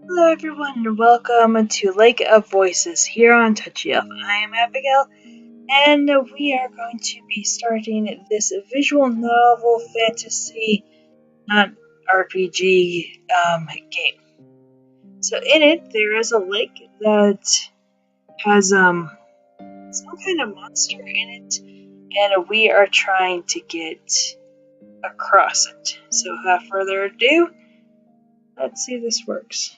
Hello everyone and welcome to Lake of Voices here on Touchy Elf. I am Abigail and we are going to be starting this visual novel fantasy, not RPG, game. So in it there is a lake that has some kind of monster in it and we are trying to get across it. So without further ado, let's see if this works.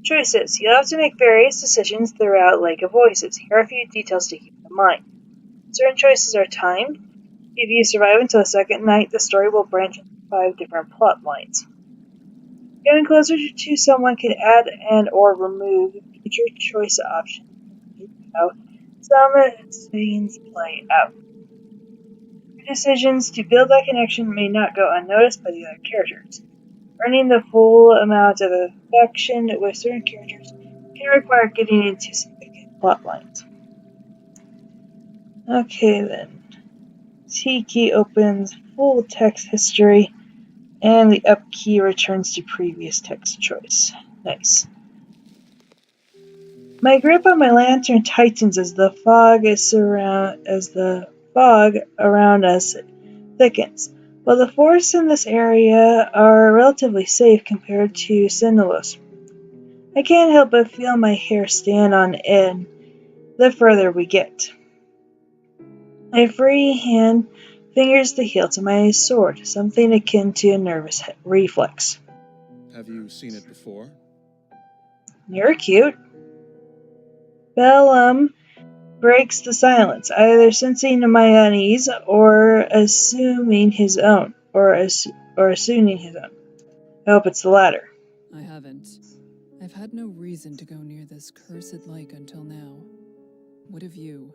Choices. You'll have to make various decisions throughout Lake of Voices. Here are a few details to keep in mind. Certain choices are timed. If you survive until the second night, the story will branch into 5 different plot lines. Getting closer to someone can add and or remove future choice options. How some scenes play out. Your decisions to build that connection may not go unnoticed by the other characters. Earning the full amount of affection with certain characters can require getting into significant plot lines. Okay then. T key opens full text history, and the up key returns to previous text choice. Nice. My grip on my lantern tightens as the fog around us thickens. While the forests in this area are relatively safe compared to Sinnlos, I can't help but feel my hair stand on end the further we get. My free hand fingers the hilt of my sword, something akin to a nervous reflex. Have you seen it before? You're cute. Bellum breaks the silence, either sensing my unease or assuming his own. Assuming his own. I hope it's the latter. I haven't. I've had no reason to go near this cursed lake until now. What of you?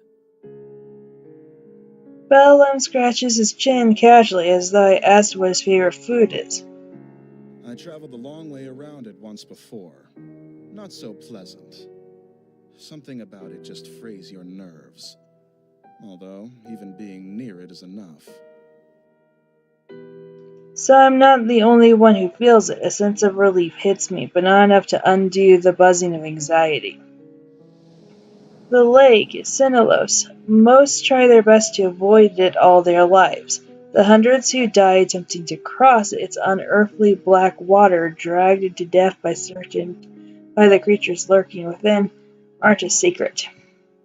Bellum scratches his chin casually as though I asked what his favorite food is. I traveled the long way around it once before. Not so pleasant. Something about it just frays your nerves. Although, even being near it is enough. So I'm not the only one who feels it. A sense of relief hits me, but not enough to undo the buzzing of anxiety. The lake, Sinnlos. Most try their best to avoid it all their lives. The hundreds who die attempting to cross its unearthly black water, dragged to death by the creatures lurking within, aren't a secret.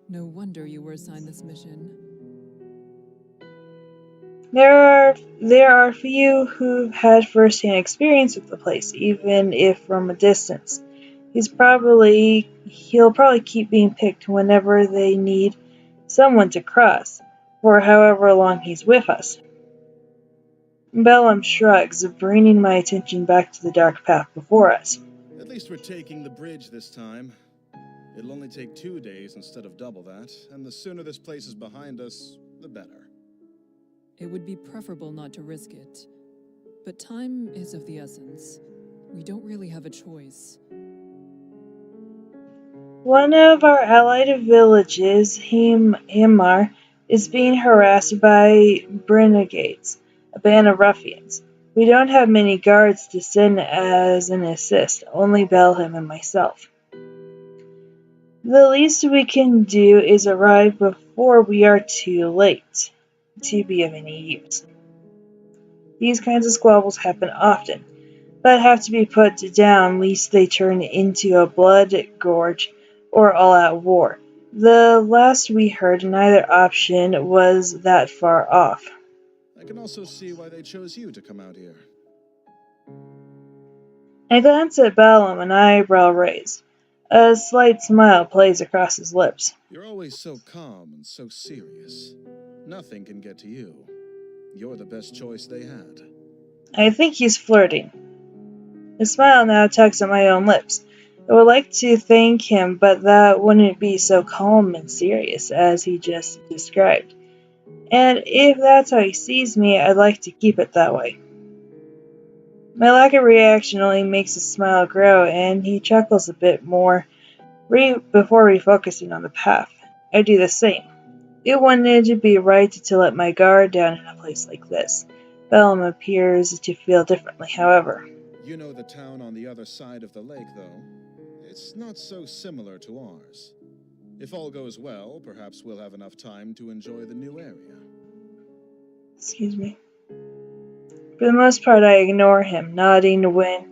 No wonder you were assigned this mission. There are few who've had first-hand experience with the place, even if from a distance. He'll probably keep being picked whenever they need someone to cross, for however long he's with us. Bellum shrugs, bringing my attention back to the dark path before us. At least we're taking the bridge this time. It'll only take 2 days instead of double that, and the sooner this place is behind us, the better. It would be preferable not to risk it. But time is of the essence. We don't really have a choice. One of our allied villages, Himar, is being harassed by renegades, a band of ruffians. We don't have many guards to send as an assist, only Belham and myself. The least we can do is arrive before we are too late to be of any use. These kinds of squabbles happen often, but have to be put down lest they turn into a blood gorge or all-out war. The last we heard, neither option was that far off. I can also see why they chose you to come out here. I glance at Bellum, an eyebrow raised. A slight smile plays across his lips. You're always so calm and so serious. Nothing can get to you. You're the best choice they had. I think he's flirting. The smile now tugs at my own lips. I would like to thank him, but that wouldn't be so calm and serious as he just described. And if that's how he sees me, I'd like to keep it that way. My lack of reaction only makes his smile grow, and he chuckles a bit more before refocusing on the path. I do the same. It wouldn't be right to let my guard down in a place like this. Bellum appears to feel differently, however. You know the town on the other side of the lake, though. It's not so similar to ours. If all goes well, perhaps we'll have enough time to enjoy the new area. Excuse me. For the most part, I ignore him, nodding when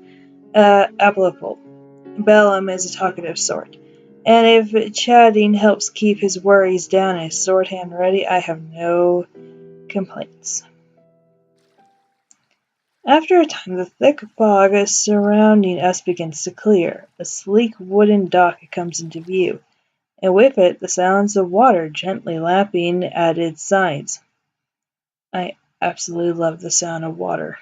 applicable. Bellum is a talkative sort, and if chatting helps keep his worries down and his sword hand ready, I have no complaints. After a time, the thick fog surrounding us begins to clear. A sleek wooden dock comes into view, and with it the sounds of water gently lapping at its sides. I absolutely love the sound of water.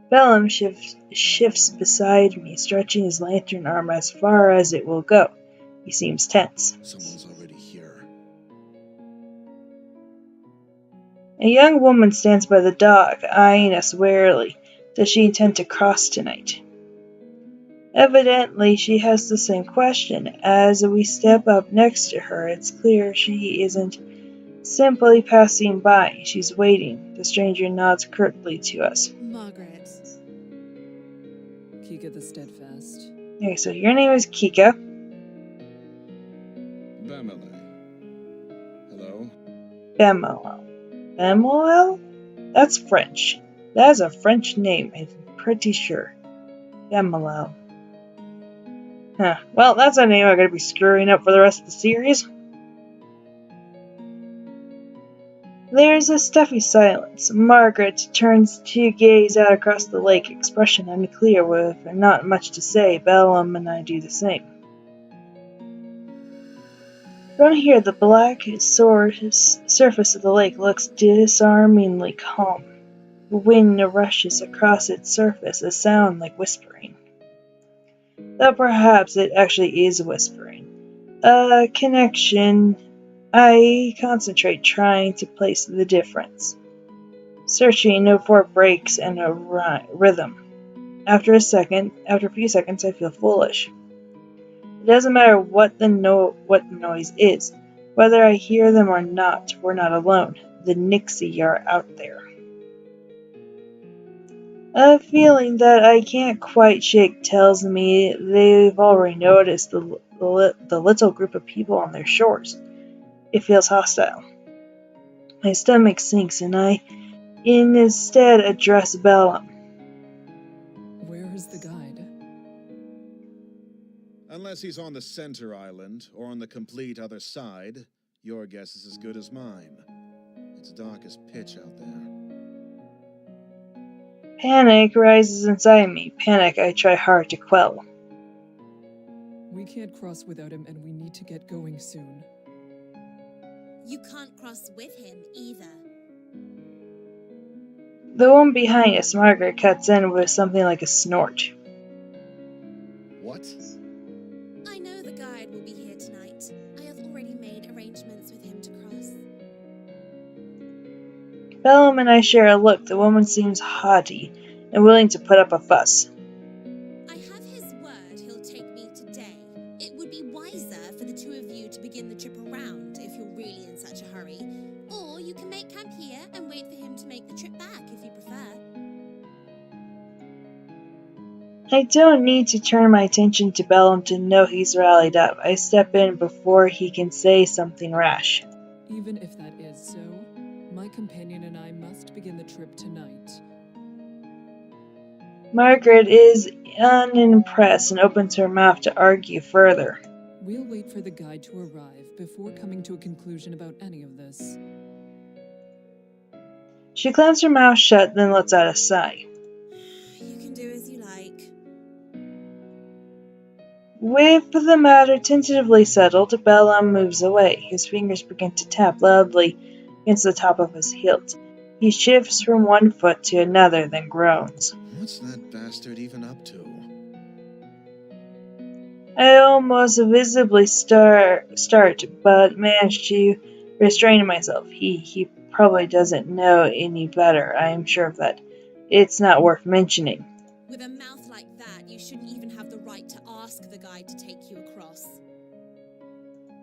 Bellum shifts beside me, stretching his lantern arm as far as it will go. He seems tense. Someone's already here. A young woman stands by the dock, eyeing us warily. Does she intend to cross tonight? Evidently, she has the same question. As we step up next to her, it's clear she isn't simply passing by. She's waiting. The stranger nods curtly to us. Margret. Kikka the Steadfast. Okay, so your name is Kikka. Bamele. Hello? Bemoel. Bemoel? That's French. That is a French name, I'm pretty sure. Bemoel. Huh. Well, that's a name I'm going to be screwing up for the rest of the series. There's a stuffy silence. Margaret turns to gaze out across the lake, expression unclear, with not much to say. Bellum and I do the same. From here, the black surface of the lake looks disarmingly calm. The wind rushes across its surface, a sound like whispering. Though perhaps it actually is whispering. A connection. I concentrate, trying to place the difference. Searching for breaks and a rhythm. After a few seconds, I feel foolish. It doesn't matter what the noise is. Whether I hear them or not, we're not alone. The Nixie are out there. A feeling that I can't quite shake tells me they've already noticed the little group of people on their shores. It feels hostile. My stomach sinks and I instead address Bellum. Where is the guide? Unless he's on the center island or on the complete other side, your guess is as good as mine. It's dark as pitch out there. Panic rises inside me. Panic I try hard to quell. We can't cross without him, and we need to get going soon. You can't cross with him either. The one behind us, Margaret, cuts in with something like a snort. What? I know the guide will be here tonight. I have already made arrangements with him to cross. Bellum and I share a look. The woman seems haughty and willing to put up a fuss. I have his word he'll take me today. It would be wiser for the two of you to begin the trip around if you're really in such a hurry. Or you can make camp here and wait for him to make the trip back if you prefer. I don't need to turn my attention to Bellum to know he's rallied up. I step in before he can say something rash. Even if that is so, my companion and I must begin the trip tonight. Margaret is unimpressed and opens her mouth to argue further. We'll wait for the guide to arrive before coming to a conclusion about any of this. She clams her mouth shut, then lets out a sigh. You can do as you like. With the matter tentatively settled, Bellum moves away. His fingers begin to tap loudly against the top of his hilt. He shifts from one foot to another, then groans. What's that bastard even up to? I almost visibly start, but manage to restrain myself. He probably doesn't know any better, I am sure of that. It's not worth mentioning. With a mouth like that, you shouldn't even have the right to ask the guide to take you across.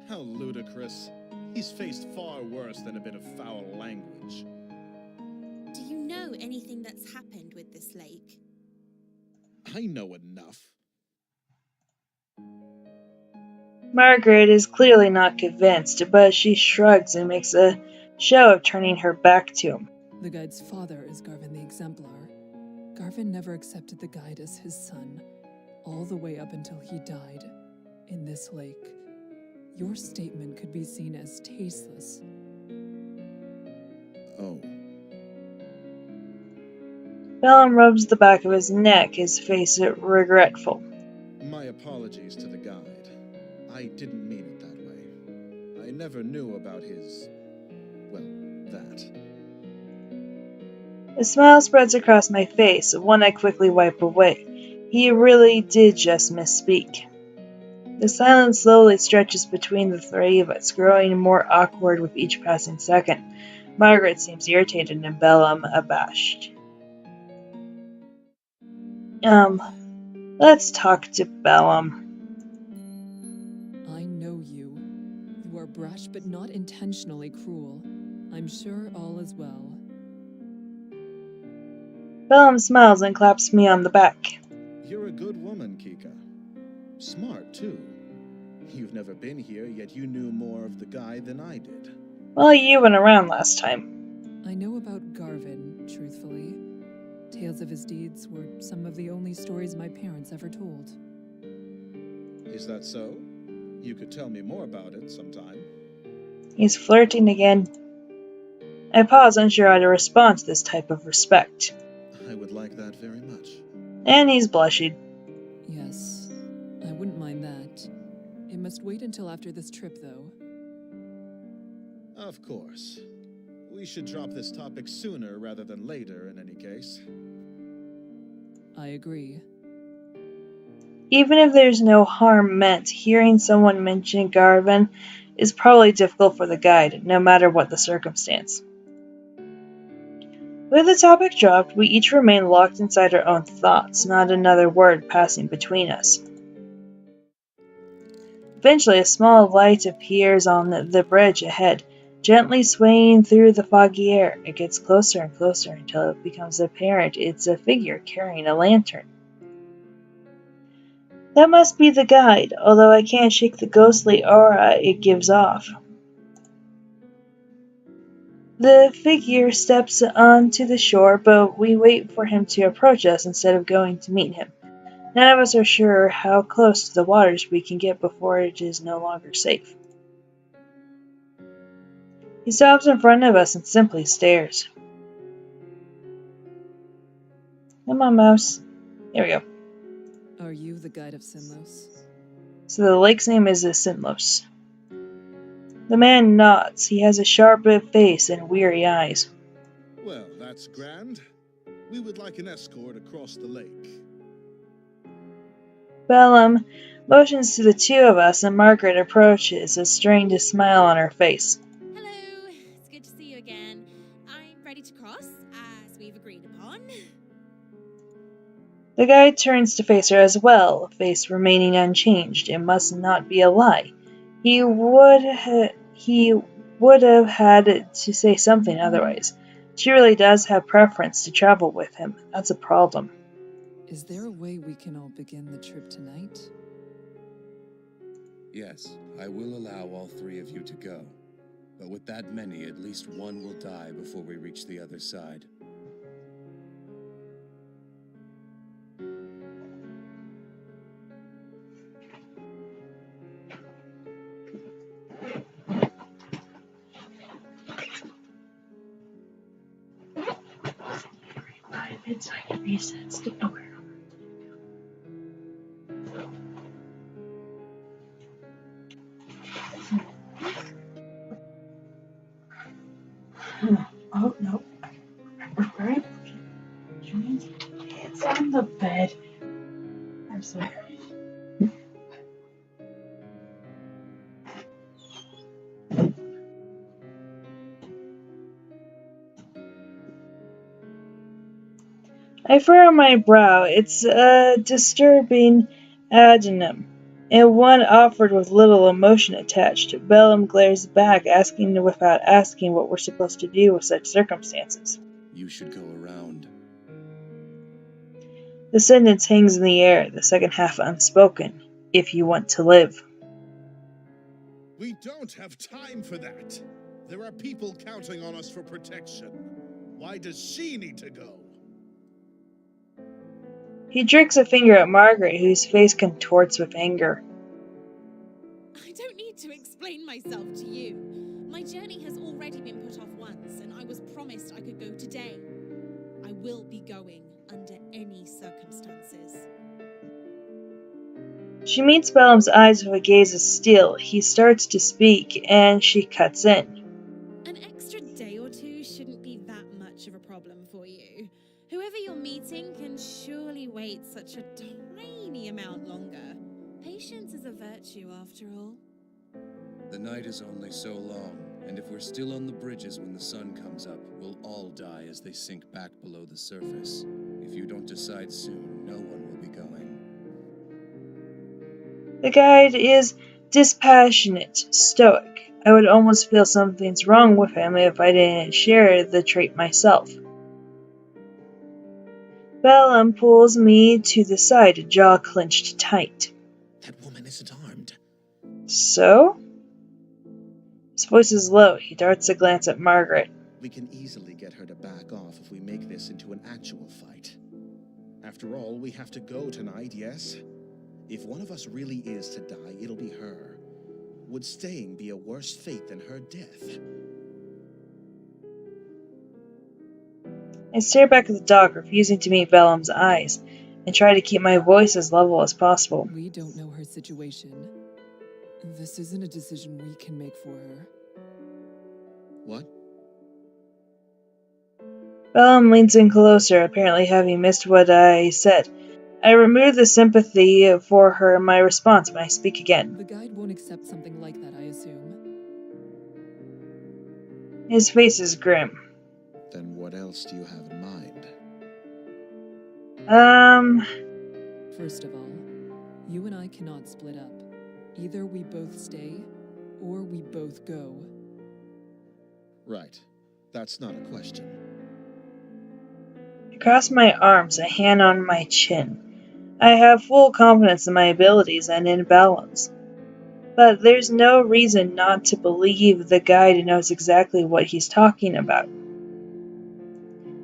How ludicrous. He's faced far worse than a bit of foul language. Do you know anything that's happened with this lake? I know enough. Margaret is clearly not convinced, but she shrugs and makes a show of turning her back to him. The guide's father is Garvin the Exemplar. Garvin never accepted the guide as his son, all the way up until he died in this lake. Your statement could be seen as tasteless. Oh. Bellum rubs the back of his neck, his face regretful. My apologies to the guide. I didn't mean it that way. I never knew about his... well, that. A smile spreads across my face, one I quickly wipe away. He really did just misspeak. The silence slowly stretches between the three of us, growing more awkward with each passing second. Margaret seems irritated and Bellum abashed. Let's talk to Bellum. I know you. You are brash but not intentionally cruel. I'm sure all is well. Bellum smiles and claps me on the back. You're a good woman, Kikka. Smart, too. You've never been here, yet you knew more of the guy than I did. Well, you went around last time. I know about Garvin, truthfully. Tales of his deeds were some of the only stories my parents ever told. Is that so? You could tell me more about it sometime. He's flirting again. I pause, unsure how to respond to this type of respect. I would like that very much. And he's blushing. Yes, I wouldn't mind that. It must wait until after this trip, though. Of course. We should drop this topic sooner rather than later, in any case. I agree. Even if there's no harm meant, hearing someone mention Garvin is probably difficult for the guide, no matter what the circumstance. With the topic dropped, we each remain locked inside our own thoughts, not another word passing between us. Eventually, a small light appears on the bridge ahead, gently swaying through the foggy air. It gets closer and closer until it becomes apparent it's a figure carrying a lantern. That must be the guide, although I can't shake the ghostly aura it gives off. The figure steps onto the shore, but we wait for him to approach us instead of going to meet him. None of us are sure how close to the waters we can get before it is no longer safe. He stops in front of us and simply stares. Come on, mouse. There we go. Are you the guide of Sinnlos? So the lake's name is Sinnlos. The man nods. He has a sharp face and weary eyes. Well, that's grand. We would like an escort across the lake. Bellum motions to the two of us, and Margaret approaches, a strained smile on her face. Hello, it's good to see you again. I'm ready to cross, as we've agreed upon. The guide turns to face her as well, face remaining unchanged. It must not be a lie. He would have had to say something otherwise. She really does have preference to travel with him. That's a problem. Is there a way we can all begin the trip tonight? Yes, I will allow all three of you to go. But with that many, at least one will die before we reach the other side. Oh, no. It's on the bed. I'm sorry. I furrow my brow. It's a disturbing adenym, and one offered with little emotion attached. Bellum glares back, asking without asking what we're supposed to do with such circumstances. You should go around. The sentence hangs in the air, the second half unspoken. If you want to live. We don't have time for that. There are people counting on us for protection. Why does she need to go? He jerks a finger at Margret, whose face contorts with anger. I don't need to explain myself to you. My journey has already been put off once, and I was promised I could go today. I will be going under any circumstances. She meets Bellum's eyes with a gaze of steel. He starts to speak, and she cuts in. An extra day or two shouldn't be that much of a problem for you. Whoever you're meeting can surely wait such a tiny amount longer. Patience is a virtue, after all. The night is only so long, and if we're still on the bridges when the sun comes up, we'll all die as they sink back below the surface. If you don't decide soon, no one will be going. The guide is dispassionate, stoic. I would almost feel something's wrong with him if I didn't share the trait myself. Bellum pulls me to the side, jaw clenched tight. That woman isn't armed. So? His voice is low. He darts a glance at Margret. We can easily get her to back off if we make this into an actual fight. After all, we have to go tonight, yes? If one of us really is to die, it'll be her. Would staying be a worse fate than her death? I stare back at the dog, refusing to meet Bellum's eyes, and try to keep my voice as level as possible. We don't know her situation. This isn't a decision we can make for her. What? Bellum leans in closer, apparently having missed what I said. I remove the sympathy for her in my response when I speak again. The guide won't accept something like that, I assume. His face is grim. Then what else do you have in mind? First of all, you and I cannot split up. Either we both stay, or we both go. Right. That's not a question. I cross my arms, a hand on my chin. I have full confidence in my abilities and in Bellum's. But there's no reason not to believe the guide knows exactly what he's talking about.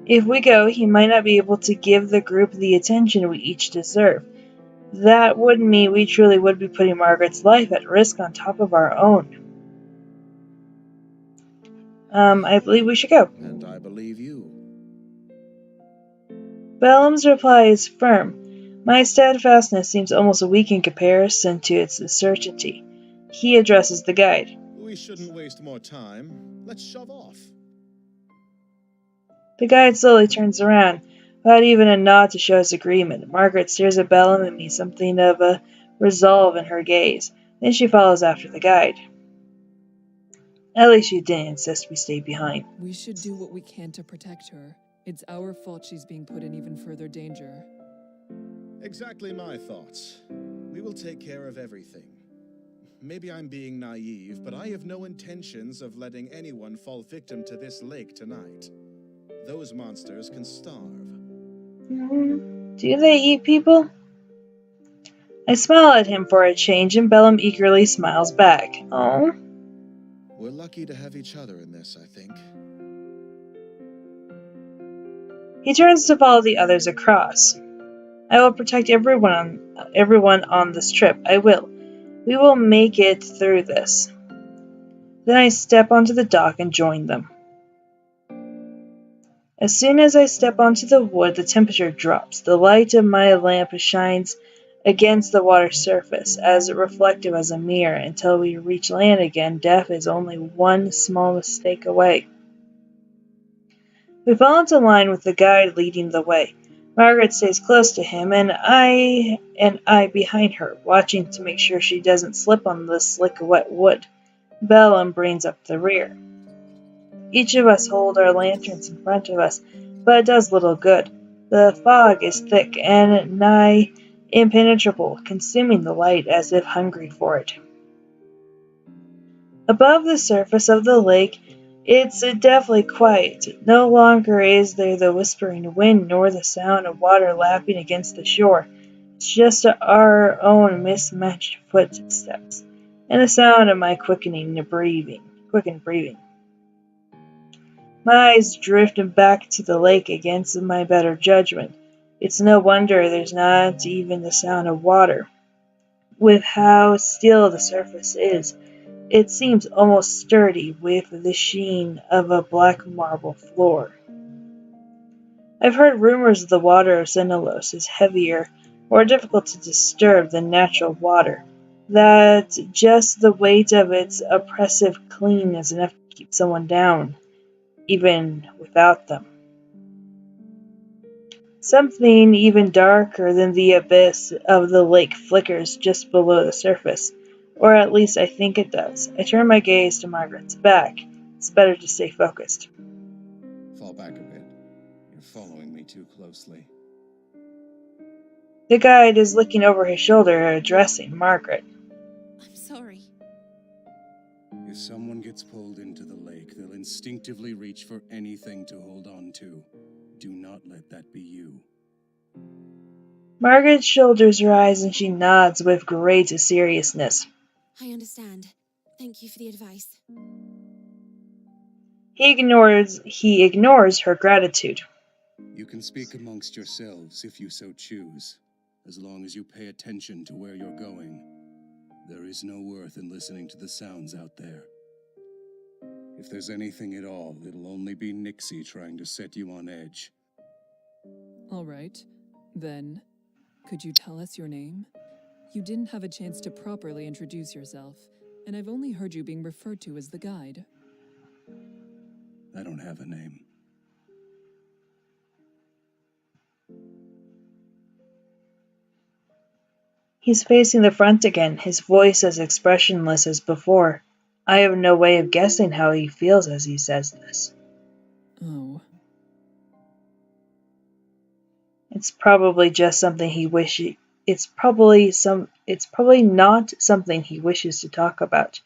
If we go, he might not be able to give the group the attention we each deserve. That would mean we truly would be putting Margaret's life at risk on top of our own. I believe we should go. And I believe you. Bellum's reply is firm. My steadfastness seems almost weak in comparison to its certainty. He addresses the guide. We shouldn't waste more time. Let's shove off. The guide slowly turns around, without even a nod to show his agreement. Margret stares at Bellum and meets something of a resolve in her gaze. Then she follows after the guide. At least she didn't insist we stay behind. We should do what we can to protect her. It's our fault she's being put in even further danger. Exactly my thoughts. We will take care of everything. Maybe I'm being naive, but I have no intentions of letting anyone fall victim to this lake tonight. Those monsters can starve. Do they eat people? I smile at him for a change, and Bellum eagerly smiles back. Oh. We're lucky to have each other in this, I think. He turns to follow the others across. I will protect everyone on this trip. I will. We will make it through this. Then I step onto the dock and join them. As soon as I step onto the wood, the temperature drops. The light of my lamp shines against the water's surface, as reflective as a mirror. Until we reach land again, death is only one small mistake away. We fall into line with the guide leading the way. Margret stays close to him, and I behind her, watching to make sure she doesn't slip on the slick, wet wood. Bellum brings up the rear. Each of us hold our lanterns in front of us, but it does little good. The fog is thick and nigh impenetrable, consuming the light as if hungry for it. Above the surface of the lake, It's definitely quiet. No longer is there the whispering wind nor the sound of water lapping against the shore. It's just our own mismatched footsteps and the sound of my quickened breathing. My eyes drift back to the lake against my better judgment. It's no wonder there's not even the sound of water. With how still the surface is, it seems almost sturdy with the sheen of a black marble floor. I've heard rumors the water of Sinnlos is heavier, more difficult to disturb than natural water, that just the weight of its oppressive clean is enough to keep someone down, even without them. Something even darker than the abyss of the lake flickers just below the surface, or at least I think it does. I turn my gaze to Margaret's back. It's better to stay focused. Fall back a bit. You're following me too closely. The guide is looking over his shoulder, addressing Margaret. I'm sorry. If someone gets pulled into the lake, they'll instinctively reach for anything to hold on to. Do not let that be you. Margaret shoulders rise and she nods with great seriousness. I understand. Thank you for the advice. He ignores her gratitude. You can speak amongst yourselves if you so choose, as long as you pay attention to where you're going. There is no worth in listening to the sounds out there. If there's anything at all, it'll only be Nixie trying to set you on edge. All right, then, could you tell us your name? You didn't have a chance to properly introduce yourself, and I've only heard you being referred to as the guide. I don't have a name. He's facing the front again, his voice as expressionless as before. I have no way of guessing how he feels as he says this. Oh. It's probably just something he wishes. It's probably not something he wishes to talk about.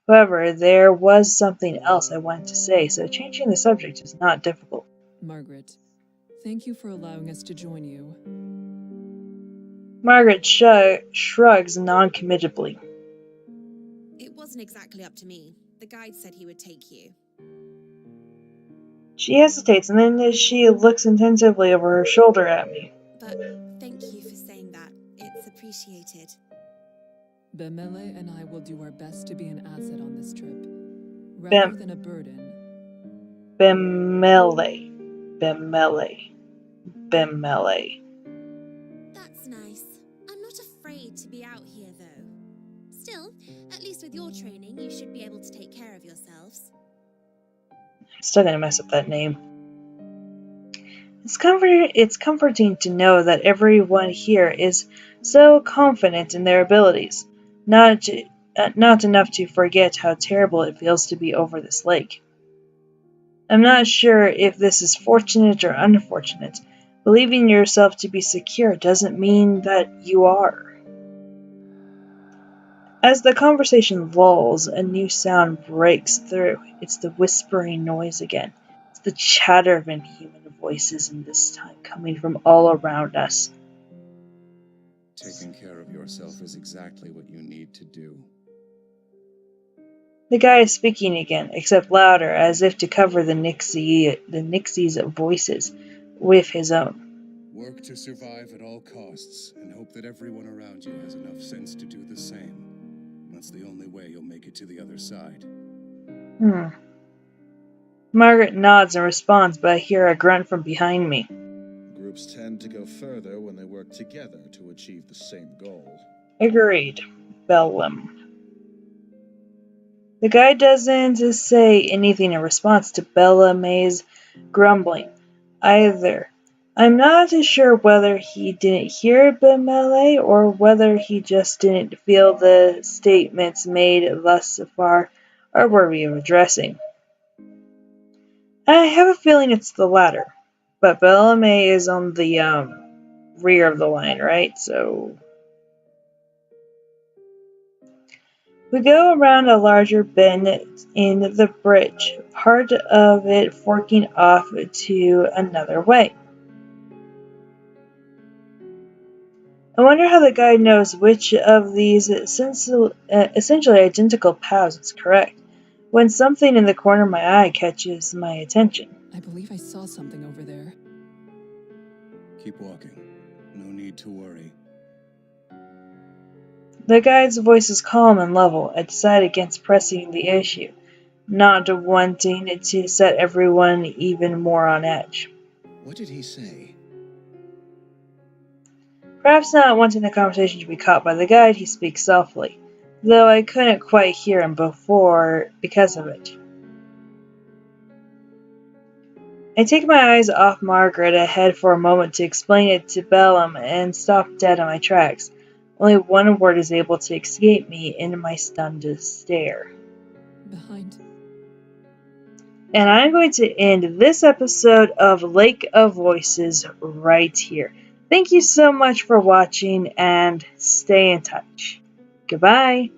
However, there was something else I wanted to say, so changing the subject is not difficult. Margaret, thank you for allowing us to join you. Margaret shrugs non-committably. It wasn't exactly up to me. The guide said he would take you. She hesitates, and then she looks intensively over her shoulder at me. But thank you for saying that. It's appreciated. Bemele and I will do our best to be an asset on this trip, rather Bem- than a burden. Bemele. That's nice. I'm not afraid to be out here, though. Still, at least with your training, you should be able to take care of yourselves. I'm still gonna mess up that name. It's comforting to know that everyone here is so confident in their abilities, not enough to forget how terrible it feels to be over this lake. I'm not sure if this is fortunate or unfortunate. Believing yourself to be secure doesn't mean that you are. As the conversation lulls, a new sound breaks through. It's the whispering noise again. It's the chatter of inhuman voices, and this time coming from all around us. Taking care of yourself is exactly what you need to do. The guy is speaking again, except louder, as if to cover the Nixie's voices with his own. Work to survive at all costs, and hope that everyone around you has enough sense to do the same. That's the only way you'll make it to the other side. Margaret nods and responds, but I hear a grunt from behind me. Groups tend to go further when they work together to achieve the same goal. Agreed. Bellum. The guy doesn't say anything in response to Bella May's grumbling either. I'm not sure whether he didn't hear Bemele or whether he just didn't feel the statements made thus far are worthy of addressing. I have a feeling it's the latter, but Bellamy is on the rear of the line, right? So We go around a larger bend in the bridge, part of it forking off to another way. I wonder how the guide knows which of these essentially identical paths is correct, when something in the corner of my eye catches my attention. I believe I saw something over there. Keep walking. No need to worry. The guide's voice is calm and level. I decide against pressing the issue, not wanting to set everyone even more on edge. What did he say? Perhaps not wanting the conversation to be caught by the guide, he speaks softly, though I couldn't quite hear him before because of it. I take my eyes off Margret ahead for a moment to explain it to Bellum and stop dead on my tracks. Only one word is able to escape me in my stunned stare. Behind. And I'm going to end this episode of Lake of Voices right here. Thank you so much for watching and stay in touch. Goodbye.